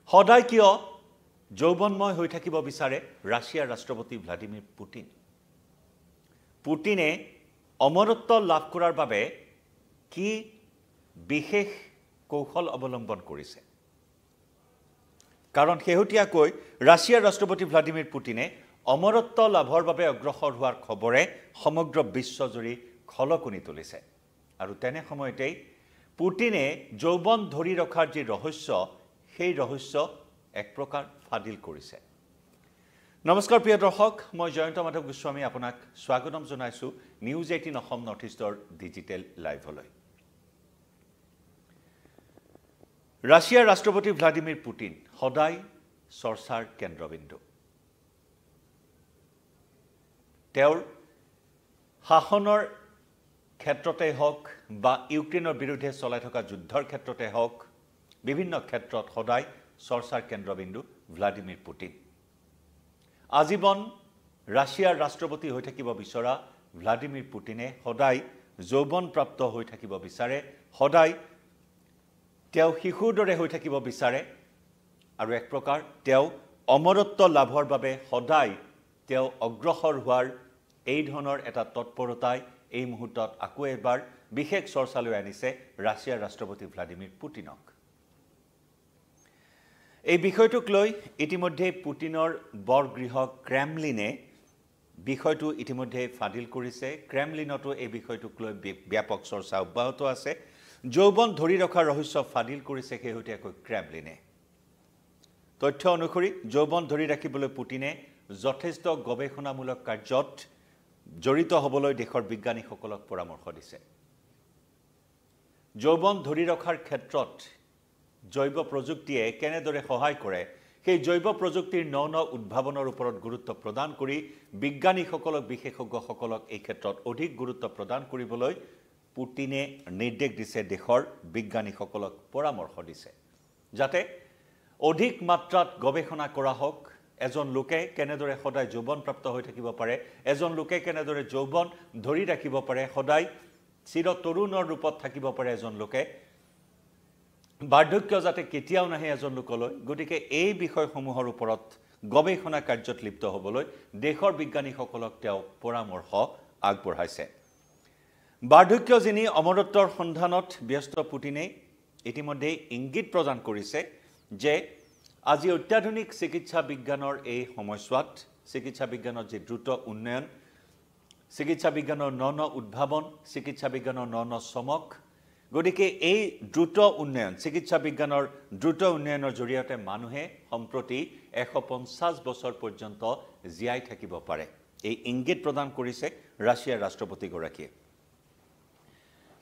সদায় কিয় যৌৱনময় হৈ থাকিব বিচাৰে ৰাছিয়াৰ ৰাষ্ট্ৰপতি ভ্লাদিমিৰ পুটিন পুটিনে অমৰত্ব লাভ কৰাৰ বাবে কি বিশেষ কৌশল অৱলম্বন কৰিছে কাৰণ শেহতীয়াকৈ ৰাছিয়াৰ ৰাষ্ট্ৰপতি ভ্লাদিমিৰ পুটিনে অমৰত্ব লাভৰ বাবে অগ্ৰসৰ হোৱাৰ খবৰে সমগ্ৰ বিশ্বজুৰি খলকনি তুলিছে আৰু তেনে সময়তেই পুটিনে যৌৱন ধৰি ৰখাৰ যি ৰহস্য সেই ৰহস্য এক প্ৰকাৰ ফাদিল কৰিছে নমস্কাৰ প্ৰিয় দৰ্শক মই জয়ন্ত মাধৱ গোস্বামী আপোনাক স্বাগতম জনাইছো নিউজ 18 অসম নৰ্থ ইষ্টৰ ডিজিটেল লাইভলৈ ৰাছিয়াৰ ৰাষ্ট্ৰপতি ভ্লাদিমিৰ পুটিন সদায় চৰ্চাৰ কেন্দ্ৰবিন্দু তেওঁৰ শাসনৰ ক্ষেত্ৰতে হওক বা ইউক্ৰেইনৰ বিৰুদ্ধে চলাই থকা যুদ্ধৰ ক্ষেত্ৰতে হওক বিভিন্ন ক্ষেত্ৰত সদায় চৰ্চাৰ কেন্দ্ৰবিন্দু ভ্লাদিমিৰ পুটিন আজীৱন ৰাছিয়াৰ ৰাষ্ট্ৰপতি হৈ থাকিব বিচৰা ভ্লাদিমিৰ পুটিনে সদায় যৌৱনপ্ৰাপ্ত হৈ থাকিব বিচাৰে সদায় তেওঁ শিশুৰ দৰে হৈ থাকিব বিচাৰে আৰু এক প্ৰকাৰ তেওঁ অমৰত্ব লাভৰ বাবে সদায় তেওঁ অগ্ৰসৰ হোৱাৰ এই ধৰণৰ এটা তৎপৰতাই এই মুহূৰ্তত আকৌ এবাৰ বিশেষ চৰ্চালৈ আনিছে ৰাছিয়াৰ ৰাষ্ট্ৰপতি ভ্লাদিমিৰ পুটিনক এই বিষয়টোক লৈ ইতিমধ্যে পুটিনৰ বৰগৃহ ক্ৰেমলিনে বিষয়টো ইতিমধ্যে ফাদিল কৰিছে ক্ৰেমলিনতো এই বিষয়টোক লৈ ব্যাপক চৰ্চা অব্যাহত আছে যৌৱন ধৰি ৰখাৰ ৰহস্য ফাদিল কৰিছে শেহতীয়াকৈ ক্ৰেমলিনে তথ্য অনুসৰি যৌৱন ধৰি ৰাখিবলৈ পুটিনে যথেষ্ট গৱেষণামূলক কাৰ্যত জড়িত হ'বলৈ দেশৰ বিজ্ঞানীসকলক পৰামৰ্শ দিছে যৌৱন ধৰি ৰখাৰ ক্ষেত্ৰত জৈৱ প্ৰযুক্তিয়ে কেনেদৰে সহায় কৰে সেই জৈৱ প্ৰযুক্তিৰ ন উদ্ভাৱনৰ ওপৰত গুৰুত্ব প্ৰদান কৰি বিজ্ঞানীসকলক বিশেষজ্ঞসকলক এই ক্ষেত্ৰত অধিক গুৰুত্ব প্ৰদান কৰিবলৈ পুটিনে নিৰ্দেশ দিছে দেশৰ বিজ্ঞানীসকলক পৰামৰ্শ দিছে যাতে অধিক মাত্ৰাত গৱেষণা কৰা হওক এজন লোকে কেনেদৰে সদায় যৌৱনপ্ৰাপ্ত হৈ থাকিব পাৰে এজন লোকে কেনেদৰে যৌৱন ধৰি ৰাখিব পাৰে সদায় চিৰ তৰুণৰ ৰূপত থাকিব পাৰে এজন লোকে বাৰ্ধক্য যাতে কেতিয়াও নাহে এজন লোকলৈ গতিকে এই বিষয়সমূহৰ ওপৰত গৱেষণা কাৰ্যত লিপ্ত হ'বলৈ দেশৰ বিজ্ঞানীসকলক তেওঁ পৰামৰ্শ আগবঢ়াইছে বাৰ্ধক্য যিনি অমৰত্বৰ সন্ধানত ব্যস্ত পুটিনে ইতিমধ্যে ইংগিত প্ৰদান কৰিছে যে আজি অত্যাধুনিক চিকিৎসা বিজ্ঞানৰ এই সময়ছোৱাত চিকিৎসা বিজ্ঞানৰ যে দ্ৰুত উন্নয়ন চিকিৎসা বিজ্ঞানৰ ন উদ্ভাৱন চিকিৎসা বিজ্ঞানৰ ন চমক গতিকে এই দ্ৰুত উন্নয়ন চিকিৎসা বিজ্ঞানৰ দ্ৰুত উন্নয়নৰ জৰিয়তে মানুহে সম্প্ৰতি 150 বছৰ পৰ্যন্ত জীয়াই থাকিব পাৰে এই ইংগিত প্ৰদান কৰিছে ৰাছিয়াৰ ৰাষ্ট্ৰপতিগৰাকীয়ে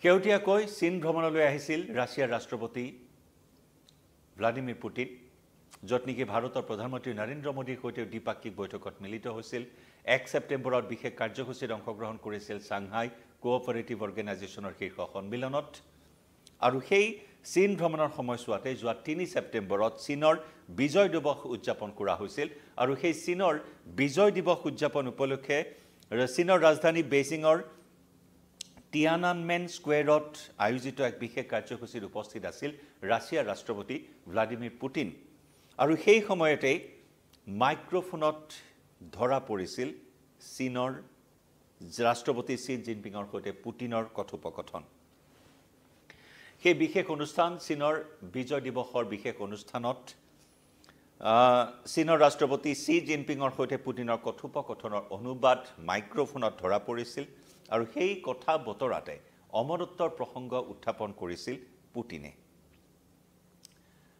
শেহতীয়াকৈ চীন ভ্ৰমণলৈ আহিছিল ৰাছিয়াৰ ৰাষ্ট্ৰপতি ভ্লাদিমিৰ পুটিন য'ত নেকি ভাৰতৰ প্ৰধানমন্ত্ৰী নৰেন্দ্ৰ মোদীৰ সৈতে দ্বিপাক্ষিক বৈঠকত মিলিত হৈছিল 1 ছেপ্টেম্বৰত বিশেষ কাৰ্যসূচীত অংশগ্ৰহণ কৰিছিল সাংহাই কোঅপাৰেটিভ অৰ্গেনাইজেশ্যনৰ শীৰ্ষ সন্মিলনত আৰু সেই চীন ভ্ৰমণৰ সময়ছোৱাতে যোৱা 3 ছেপ্টেম্বৰত চীনৰ বিজয় দিৱস উদযাপন কৰা হৈছিল আৰু সেই চীনৰ বিজয় দিৱস উদযাপন উপলক্ষে চীনৰ ৰাজধানী বেইজিঙৰ টিয়ানানমেন স্কোৱেৰত আয়োজিত এক বিশেষ কাৰ্যসূচীত উপস্থিত আছিল ৰাছিয়াৰ ৰাষ্ট্ৰপতি ভ্লাদিমিৰ পুটিন আৰু সেই সময়তে মাইক্ৰফোনত ধৰা পৰিছিল চীনৰ ৰাষ্ট্ৰপতি চি জিনপিঙৰ সৈতে পুটিনৰ কথোপকথন সেই বিশেষ অনুষ্ঠান চীনৰ বিজয় দিৱসৰ বিশেষ অনুষ্ঠানত চীনৰ ৰাষ্ট্ৰপতি চি জিনপিঙৰ সৈতে পুটিনৰ কথোপকথনৰ অনুবাদ মাইক্ৰফোনত ধৰা পৰিছিল আৰু সেই কথা বতৰাতে অমৰত্বৰ প্ৰসংগ উত্থাপন কৰিছিল পুটিনে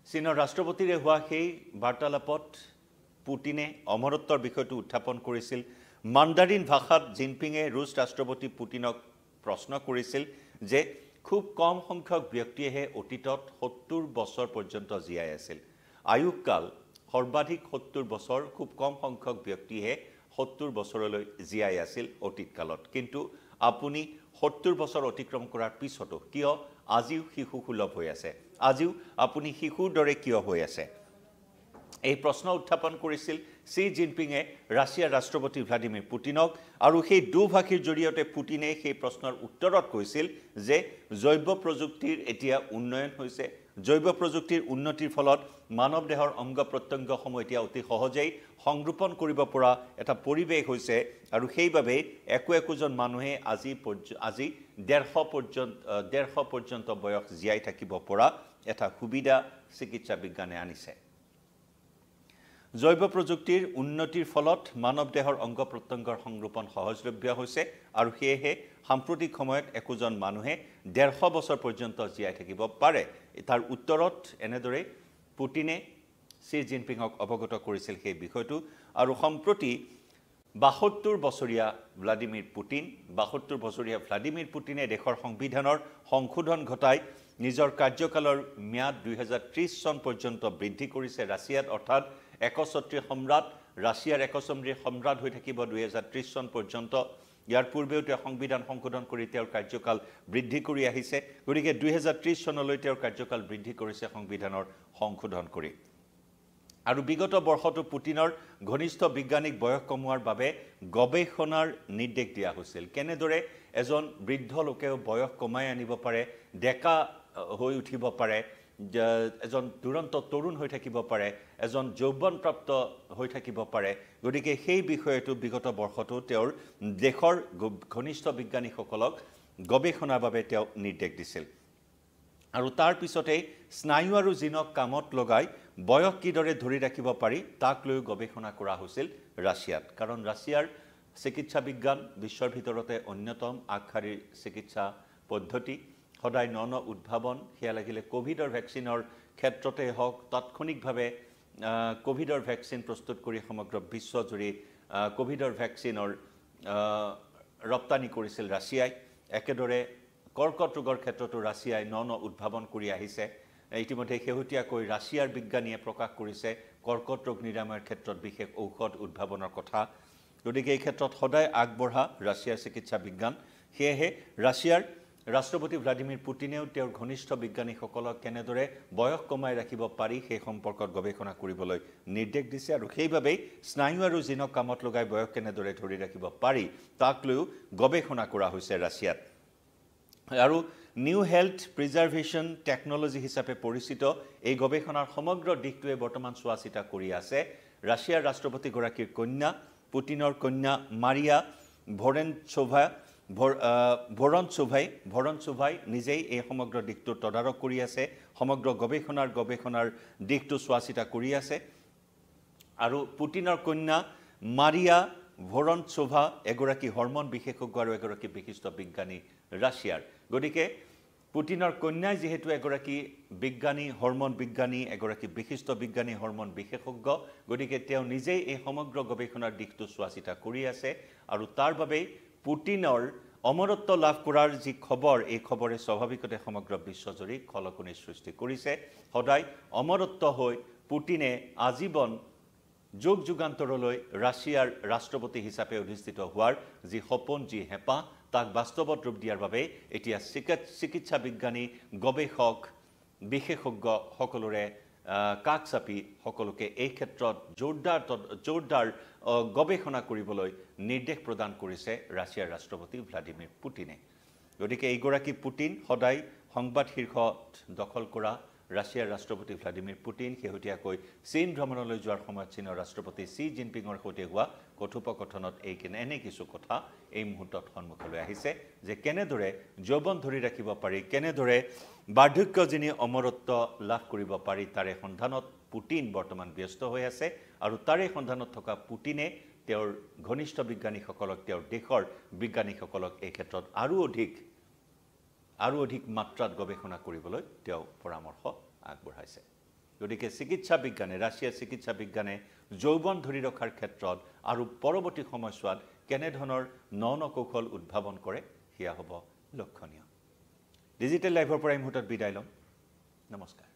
চীনৰ ৰাষ্ট্ৰপতিৰে হোৱা সেই বাৰ্তালাপত পুটিনে অমৰত্বৰ বিষয়টো উত্থাপন কৰিছিল মাণ্ডাৰিন ভাষাত জিনপিঙে ৰুছ ৰাষ্ট্ৰপতি পুটিনক প্ৰশ্ন কৰিছিল যে খুব কম সংখ্যক ব্যক্তিয়েহে অতীতত 70 বছৰ পৰ্যন্ত জীয়াই আছিল আয়ুকাল সৰ্বাধিক 70 বছৰ খুব কম সংখ্যক ব্যক্তিয়েহে 70 বছৰলৈ জীয়াই আছিল অতীতকালত কিন্তু আপুনি 70 বছৰ অতিক্ৰম কৰাৰ পিছতো কিয় আজিও শিশু সুলভ হৈ আছে আজিও আপুনি শিশুৰ দৰে কিয় হৈ আছে এই প্ৰশ্ন উত্থাপন কৰিছিল সি জিনপিঙে ৰাছিয়াৰ ৰাষ্ট্ৰপতি ভ্লাদিমিৰ পুটিনক আৰু সেই দুভাষীৰ জৰিয়তে পুটিনে সেই প্ৰশ্নৰ উত্তৰত কৈছিল যে জৈৱ প্ৰযুক্তিৰ এতিয়া উন্নয়ন হৈছে জৈৱ প্ৰযুক্তিৰ উন্নতিৰ ফলত মানৱ দেহৰ অংগ প্ৰত্যংগসমূহ এতিয়া অতি সহজেই সংৰোপণ কৰিব পৰা এটা পৰিৱেশ হৈছে আৰু সেইবাবে একোজন মানুহে আজি 150 পৰ্যন্ত বয়স জীয়াই থাকিব পৰা এটা সুবিধা চিকিৎসা বিজ্ঞানে আনিছে জৈৱ প্ৰযুক্তিৰ উন্নতিৰ ফলত মানৱ দেহৰ অংগ প্ৰত্যংগৰ সংৰোপণ সহজলভ্য হৈছে আৰু সেয়েহে সাম্প্ৰতিক সময়ত একোজন মানুহে 150 বছৰ পৰ্যন্ত জীয়াই থাকিব পাৰে তাৰ উত্তৰত এনেদৰে পুটিনে সি জিনপিঙক অৱগত কৰিছিল সেই বিষয়টো আৰু সম্প্ৰতি 72 বছৰীয়া ভ্লাদিমিৰ পুটিনে দেশৰ সংবিধানৰ সংশোধন ঘটাই নিজৰ কাৰ্যকালৰ ম্যাদ 2030 চন পৰ্যন্ত বৃদ্ধি কৰিছে ৰাছিয়াত অৰ্থাৎ একছত্ৰী সম্ৰাট ৰাছিয়াৰ একছত্ৰী সম্ৰাট হৈ থাকিব 2030 চন পৰ্যন্ত ইয়াৰ পূৰ্বেও তেওঁ সংবিধান সংশোধন কৰি তেওঁৰ কাৰ্যকাল বৃদ্ধি কৰি আহিছে গতিকে 2030 চনলৈ তেওঁৰ কাৰ্যকাল বৃদ্ধি কৰিছে সংবিধানৰ সংশোধন কৰি আৰু বিগত বৰ্ষটো পুটিনৰ ঘনিষ্ঠ বিজ্ঞানিক বয়স কমোৱাৰ বাবে গৱেষণাৰ নিৰ্দেশ দিয়া হৈছিল কেনেদৰে এজন বৃদ্ধ লোকেও বয়স কমাই আনিব পাৰে ডেকা হৈ উঠিব পাৰে এজন দুৰন্ত তৰুণ হৈ থাকিব পাৰে এজন যৌৱনপ্ৰাপ্ত হৈ থাকিব পাৰে গতিকে সেই বিষয়টো বিগত বৰ্ষটো তেওঁৰ দেশৰ ঘনিষ্ঠ বিজ্ঞানীসকলক গৱেষণাৰ বাবে তেওঁ নিৰ্দেশ দিছিল আৰু তাৰ পিছতে স্নায়ু আৰু জিনক কামত লগাই বয়স কিদৰে ধৰি ৰাখিব পাৰি তাক লৈ গৱেষণা কৰা হৈছিল ৰাছিয়াত কাৰণ ৰাছিয়াৰ চিকিৎসা বিজ্ঞান বিশ্বৰ ভিতৰতে অন্যতম আগশাৰীৰ চিকিৎসা পদ্ধতি সদায় নন উদ্ভাৱন হিয়া লাগিলে কোভিডৰ ভ্যাকচিনৰ ক্ষেত্ৰতে হওক তাৎক্ষণিকভাৱে কোভিডৰ ভ্যাকচিন প্ৰস্তুত কৰি সমগ্ৰ বিশ্বজুৰি কোভিডৰ ভ্যাকচিনৰ ৰপ্তানি কৰিছিল ৰাছিয়াই একেদৰে কৰ্কট ৰোগৰ ক্ষেত্ৰতো ৰাছিয়াই নন উদ্ভাৱন কৰি আহিছে ইতিমধ্যে শেহতীয়াকৈ ৰাছিয়াৰ বিজ্ঞানীয়ে প্ৰকাশ কৰিছে কৰ্কট ৰোগ নিৰাময়ৰ ক্ষেত্ৰত বিশেষ ঔষধ উদ্ভাৱনৰ কথা গতিকে এই ক্ষেত্ৰত সদায় আগবঢ়া ৰাছিয়াৰ চিকিৎসা বিজ্ঞান সেয়েহে ৰাছিয়াৰ ৰাষ্ট্ৰপতি ভ্লাদিমিৰ পুটিনেও তেওঁৰ ঘনিষ্ঠ বিজ্ঞানীসকলক কেনেদৰে বয়স কমাই ৰাখিব পাৰি সেই সম্পৰ্কত গৱেষণা কৰিবলৈ নিৰ্দেশ দিছে আৰু সেইবাবে স্নায়ু আৰু জিনক কামত লগাই বয়স কেনেদৰে ধৰি ৰাখিব পাৰি তাক লৈ গৱেষণা কৰা হৈছে ৰাছিয়াত আৰু নিউ হেল্থ প্ৰিজাৰ্ভেশ্যন টেকনলজি হিচাপে পৰিচিত এই গৱেষণাৰ সমগ্ৰ দিশটোৱে বৰ্তমান চোৱাচিতা কৰি আছে ৰাছিয়াৰ ৰাষ্ট্ৰপতি গৰাকীৰ কন্যা পুটিনৰ কন্যা মাৰিয়া ভৰনচোভাই নিজেই এই সমগ্ৰ দিশটো তদাৰক কৰি আছে সমগ্ৰ গৱেষণাৰ দিশটো চোৱাচিতা কৰি আছে আৰু পুটিনৰ কন্যা মাৰিয়া ভৰনচোভা এগৰাকী হৰমন বিশেষজ্ঞ আৰু এগৰাকী বিশিষ্ট বিজ্ঞানী ৰাছিয়াৰ গতিকে পুটিনৰ কন্যাই যেহেতু এগৰাকী বিজ্ঞানী হৰমন বিজ্ঞানী এগৰাকী বিশিষ্ট বিজ্ঞানী হৰমন বিশেষজ্ঞ গতিকে তেওঁ নিজেই এই সমগ্ৰ গৱেষণাৰ দিশটো চোৱাচিতা কৰি আছে আৰু তাৰ বাবে পুটিনৰ অমৰত্ব লাভ কৰাৰ যি খবৰ এই খবৰে স্বাভাৱিকতে সমগ্ৰ বিশ্বজুৰি খলকনিৰ সৃষ্টি কৰিছে সদায় অমৰত্ব হৈ পুটিনে আজীৱন যুগ যুগান্তৰলৈ ৰাছিয়াৰ ৰাষ্ট্ৰপতি হিচাপে অধিষ্ঠিত হোৱাৰ যি সপোন যি হেঁপাহ তাক বাস্তৱত ৰূপ দিয়াৰ বাবে এতিয়া চিকিৎসা বিজ্ঞানী গৱেষক বিশেষজ্ঞ সকলোৰে কাক চাপি সকলোকে এই ক্ষেত্ৰত জোৰদাৰ গৱেষণা কৰিবলৈ নিৰ্দেশ প্ৰদান কৰিছে ৰাছিয়াৰ ৰাষ্ট্ৰপতি ভ্লাদিমিৰ পুটিনে গতিকে এইগৰাকী পুটিন সদায় সংবাদ শীৰ্ষত দখল কৰা ৰাছিয়াৰ ৰাষ্ট্ৰপতি ভ্লাদিমিৰ পুটিন শেহতীয়াকৈ চীন ভ্ৰমণলৈ যোৱাৰ সময়ত চীনৰ ৰাষ্ট্ৰপতি সি জিনপিঙৰ সৈতে হোৱা কথোপকথনত এনে কিছু কথা এই মুহূৰ্তত সন্মুখলৈ আহিছে যে কেনেদৰে যৌৱন ধৰি ৰাখিব পাৰি কেনেদৰে বাৰ্ধক্যজনী অমৰত্ব লাভ কৰিব পাৰি তাৰে সন্ধানত পুটিন বৰ্তমান ব্যস্ত হৈ আছে আৰু তাৰে সন্ধানত থকা পুটিনে তেওঁৰ ঘনিষ্ঠ বিজ্ঞানীসকলক তেওঁৰ দেশৰ বিজ্ঞানীসকলক এই ক্ষেত্ৰত আৰু অধিক মাত্ৰাত গৱেষণা কৰিবলৈ তেওঁ পৰামৰ্শ আগবঢ়াইছে গতিকে চিকিৎসা বিজ্ঞানে ৰাছিয়াৰ চিকিৎসা বিজ্ঞানে যৌৱন ধৰি ৰখাৰ ক্ষেত্ৰত আৰু পৰৱৰ্তী সময়ছোৱাত কেনেধৰণৰ ন কৌশল উদ্ভাৱন কৰে সেয়া হ'ব লক্ষণীয় ডিজিটেল লাইভৰ পৰা এই মুহূৰ্তত বিদায় লম নমস্কাৰ